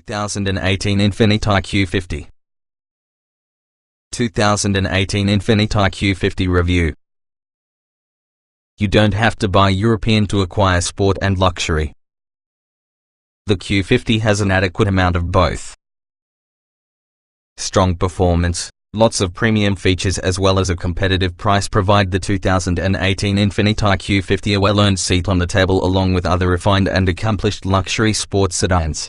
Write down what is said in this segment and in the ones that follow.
2018 Infiniti Q50. 2018 Infiniti Q50 Review. You don't have to buy European to acquire sport and luxury. The Q50 has an adequate amount of both. Strong performance, lots of premium features as well as a competitive price provide the 2018 Infiniti Q50 a well-earned seat on the table along with other refined and accomplished luxury sports sedans.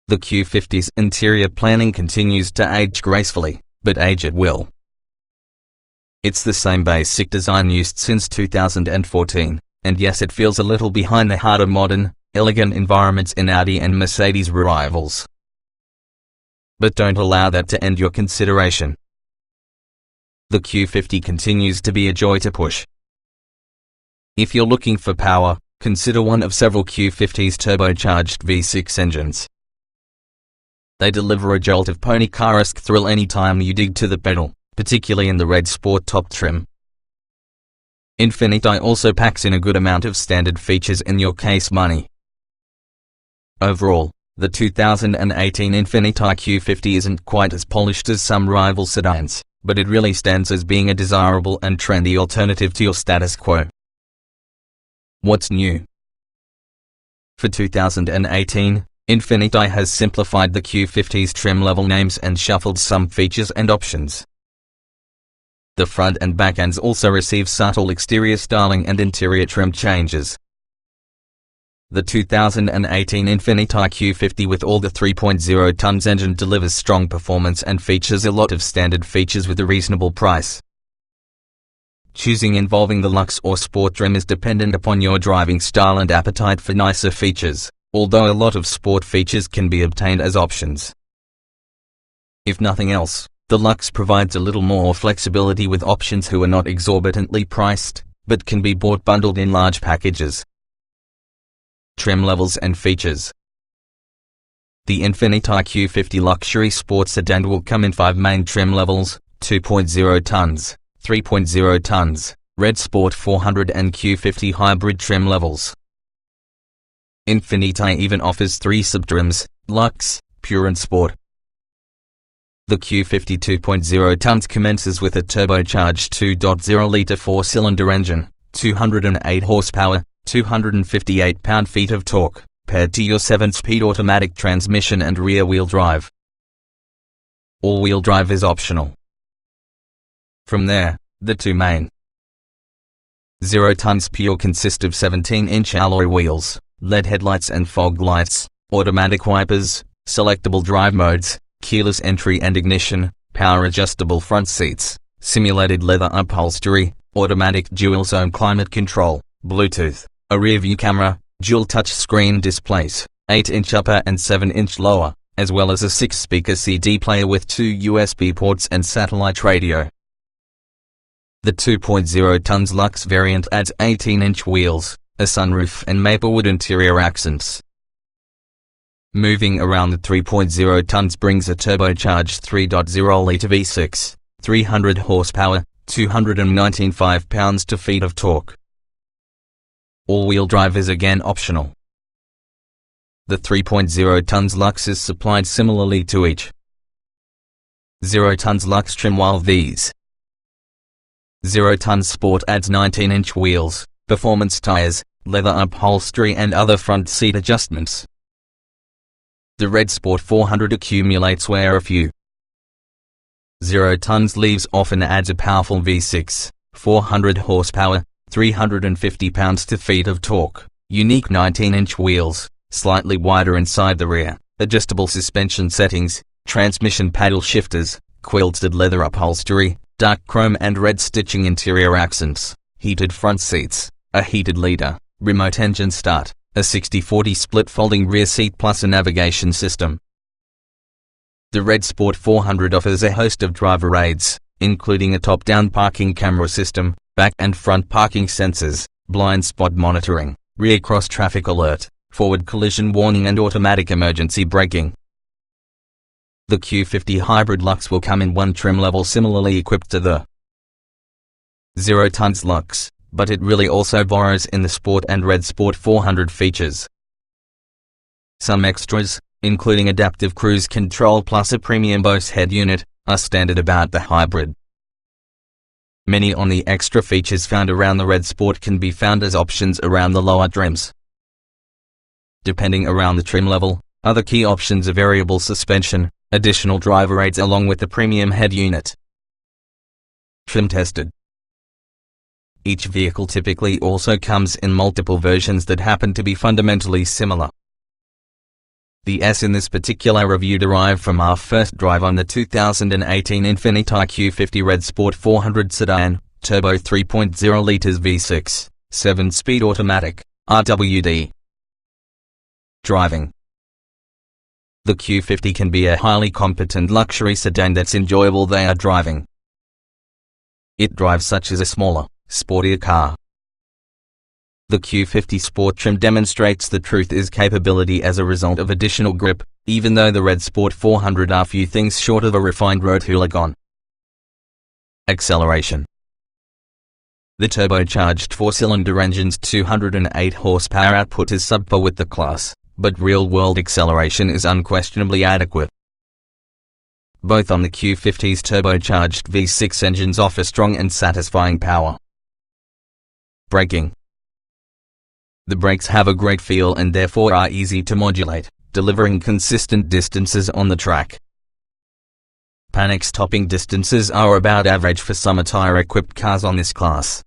The Q50's interior planning continues to age gracefully, but age at will. It's the same basic design used since 2014, and yes, it feels a little behind the harder modern, elegant environments in Audi and Mercedes rivals. But don't allow that to end your consideration. The Q50 continues to be a joy to push. If you're looking for power, consider one of several Q50's turbocharged V6 engines. They deliver a jolt of pony car-esque thrill anytime you dig to the pedal, particularly in the red sport top trim. Infiniti also packs in a good amount of standard features in your case money. Overall, the 2018 Infiniti Q50 isn't quite as polished as some rival sedans, but it really stands as being a desirable and trendy alternative to your status quo. What's new? For 2018, Infiniti has simplified the Q50's trim level names and shuffled some features and options. The front and back ends also receive subtle exterior styling and interior trim changes. The 2018 Infiniti Q50 with all the 3.0 tons engine delivers strong performance and features a lot of standard features with a reasonable price. Choosing involving the luxe or sport trim is dependent upon your driving style and appetite for nicer features, although a lot of sport features can be obtained as options. If nothing else, the luxe provides a little more flexibility with options who are not exorbitantly priced, but can be bought bundled in large packages. Trim levels and features. The Infiniti Q50 luxury sports sedan will come in 5 main trim levels: 2.0 tons, 3.0 tons, Red Sport 400 and Q50 hybrid trim levels. Infiniti even offers 3 subtrims: Luxe, Pure and Sport. The Q50 2.0 tons commences with a turbocharged 2.0-litre 4-cylinder engine, 208 horsepower, 258 pound-feet of torque, paired to your 7-speed automatic transmission and rear-wheel drive. All-wheel drive is optional. From there, the 2 main 0 tons pure consist of 17-inch alloy wheels, LED headlights and fog lights, automatic wipers, selectable drive modes, keyless entry and ignition, power-adjustable front seats, simulated leather upholstery, automatic dual-zone climate control, Bluetooth, a rear-view camera, dual touch-screen displays, 8-inch upper and 7-inch lower, as well as a 6-speaker CD player with 2 USB ports and satellite radio. The 2.0 tons Luxe variant adds 18-inch wheels, a sunroof and maplewood interior accents. Moving around, the 3.0 tons brings a turbocharged 3.0-litre V6, 300 horsepower, 295 pounds-feet of torque. All-wheel drive is again optional. The 3.0 tons Luxe is supplied similarly to each 0 tons Luxe trim, while these 0 tons Sport adds 19-inch wheels, performance tires, leather upholstery and other front seat adjustments. The Red Sport 400 accumulates where a few 0 tons leaves off and adds a powerful V6, 400 horsepower, 350 pounds-feet of torque, unique 19-inch wheels, slightly wider inside the rear, adjustable suspension settings, transmission paddle shifters, quilted leather upholstery, dark chrome and red stitching interior accents, heated front seats, a heated leader, remote engine start, a 60/40 split folding rear seat plus a navigation system. The Red Sport 400 offers a host of driver aids, including a top-down parking camera system, back and front parking sensors, blind spot monitoring, rear cross-traffic alert, forward collision warning and automatic emergency braking. The Q50 Hybrid Luxe will come in 1 trim level similarly equipped to the 0 tons Luxe, but it really also borrows in the Sport and Red Sport 400 features. Some extras: including adaptive cruise control plus a premium Bose head unit, are standard about the hybrid. Many on the extra features found around the Red Sport can be found as options around the lower trims. Depending around the trim level, other key options are variable suspension, additional driver aids along with the premium head unit. Trim tested. Each vehicle typically also comes in multiple versions that happen to be fundamentally similar. The S in this particular review derived from our first drive on the 2018 Infiniti Q50 Red Sport 400 sedan, turbo 3.0 litres V6, 7-speed automatic, RWD. Driving. The Q50 can be a highly competent luxury sedan that's enjoyable they are driving. It drives such as a smaller, sportier car. The Q50 Sport trim demonstrates the truth is capability as a result of additional grip, even though the Red Sport 400 are few things short of a refined road hooligan. Acceleration. The turbocharged 4-cylinder engine's 208 horsepower output is subpar with the class, but real-world acceleration is unquestionably adequate. Both on the Q50's turbocharged V6 engines offer strong and satisfying power. Braking. The brakes have a great feel and therefore are easy to modulate, delivering consistent distances on the track. Panic-stopping distances are about average for summer tire-equipped cars on this class.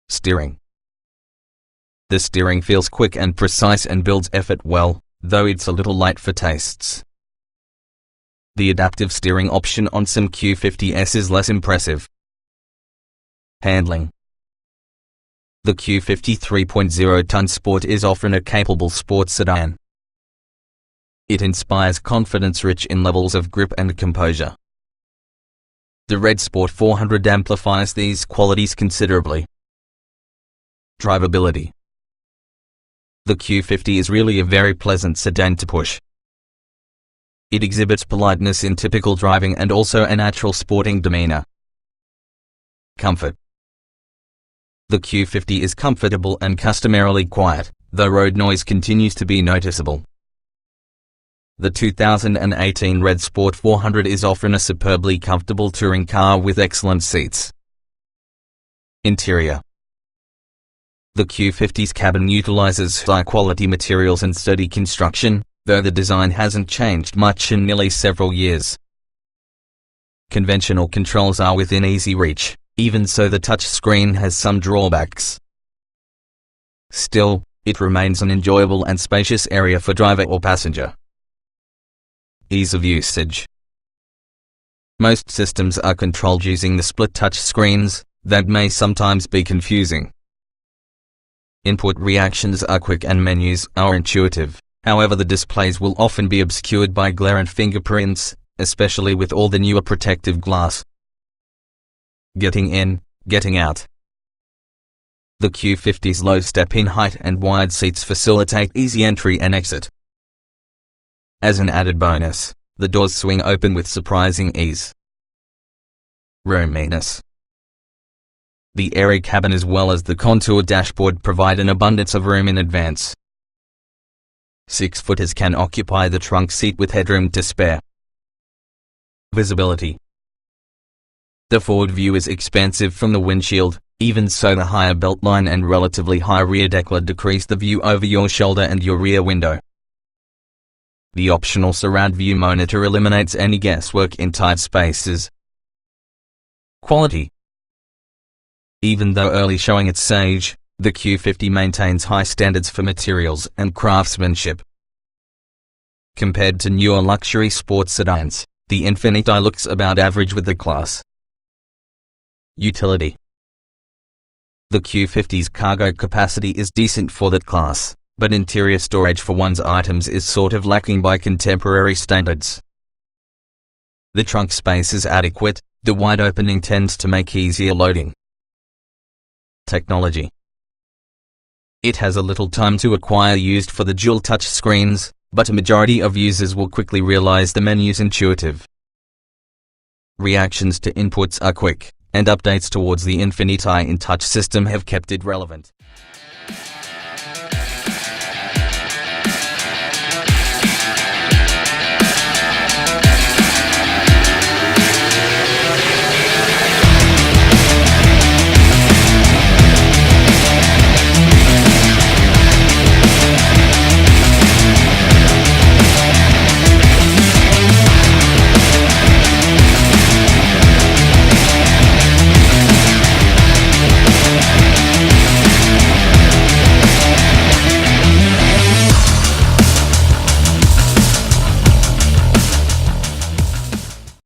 Steering. The steering feels quick and precise and builds effort well, though it's a little light for tastes. The adaptive steering option on some Q50s is less impressive. Handling. The Q50 3.0-ton Sport is often a capable sports sedan. It inspires confidence rich in levels of grip and composure. The Red Sport 400 amplifies these qualities considerably. Drivability. The Q50 is really a very pleasant sedan to push. It exhibits politeness in typical driving and also a natural sporting demeanor. Comfort. The Q50 is comfortable and customarily quiet, though road noise continues to be noticeable. The 2018 Red Sport 400 is often a superbly comfortable touring car with excellent seats. Interior. The Q50's cabin utilizes high-quality materials and sturdy construction, though the design hasn't changed much in nearly several years. Conventional controls are within easy reach. Even so, the touchscreen has some drawbacks. Still, it remains an enjoyable and spacious area for driver or passenger. Ease of usage. Most systems are controlled using the split touchscreens, that may sometimes be confusing. Input reactions are quick and menus are intuitive, however the displays will often be obscured by glare and fingerprints, especially with all the newer protective glass. Getting in, getting out. The Q50's low step-in height and wide seats facilitate easy entry and exit. As an added bonus, the doors swing open with surprising ease. Roominess. The airy cabin as well as the contour dashboard provide an abundance of room in advance. 6-footers can occupy the trunk seat with headroom to spare. Visibility. The forward view is expansive from the windshield, even so the higher beltline and relatively high rear deckler decrease the view over your shoulder and your rear window. The optional surround view monitor eliminates any guesswork in tight spaces. Quality. Even though early showing its age, the Q50 maintains high standards for materials and craftsmanship. Compared to newer luxury sports sedans, the Infiniti looks about average with the class. Utility. The Q50's cargo capacity is decent for that class, but interior storage for one's items is sort of lacking by contemporary standards. The trunk space is adequate, the wide opening tends to make easier loading. Technology. It has a little time to acquire used for the dual touch screens, but a majority of users will quickly realize the menu's intuitive. Reactions to inputs are quick, and updates towards the Infiniti InTouch system have kept it relevant.